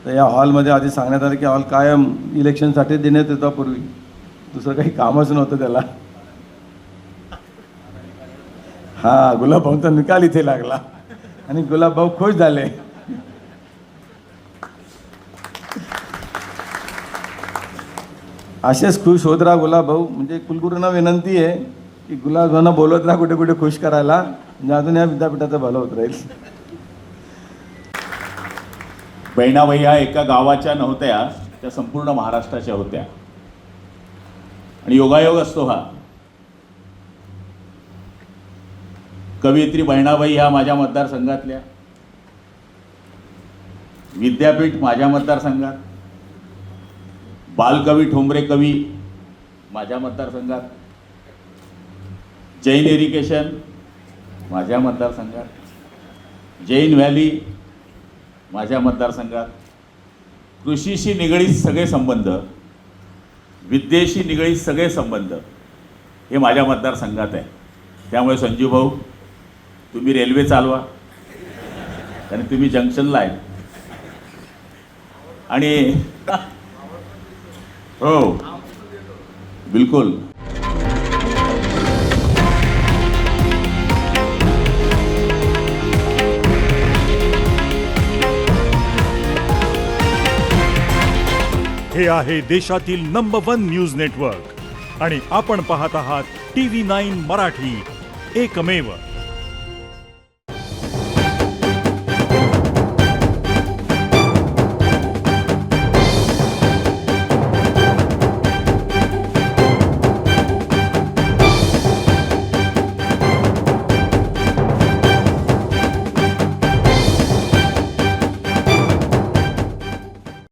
तर या हॉलमध्ये आधी सांगण्यात आलं की हॉल कायम इलेक्शनसाठी देण्यात येतो पूर्वी, दुसरं काही कामच नव्हतं त्याला. हा, गुलाबभाऊंचा निकाल इथे लागला आणि गुलाबभाऊ खुश झाले. असेच खुश होत राहा गुलाबभाऊ. म्हणजे कुलगुरूंना विनंती आहे की गुलाबभाऊंना बोलवत राहा कुठे कुठे खुश करायला, म्हणजे अजून या विद्यापीठाचं भलं होत राहील. बहिणाबाई ह्या एका गावाच्या नव्हत्या, त्या संपूर्ण महाराष्ट्राच्या होत्या. आणि योगायोग असतो हा. कवयित्री बहिणाबाई ह्या माझ्या मतदारसंघातल्या, विद्यापीठ माझ्या मतदारसंघात, बालकवी ठोंबरे कवी माझ्या मतदारसंघात, जैन इरिगेशन माझ्या मतदारसंघात, जैन व्हॅली माझ्या मतदारसंघात, कृषीशी निगडीत सगळे संबंध, विद्येशी निगडीत सगळे संबंध हे माझ्या मतदारसंघात आहे. त्यामुळे संजू भाऊ, तुम्ही रेल्वे चालवा आणि तुम्ही जंक्शनला आहे. आणि हो बिलकुल. हे आहे देशातील नंबर 1 न्यूज नेटवर्क आणि आपण पाहत आहात TV9 मराठी, एकमेव.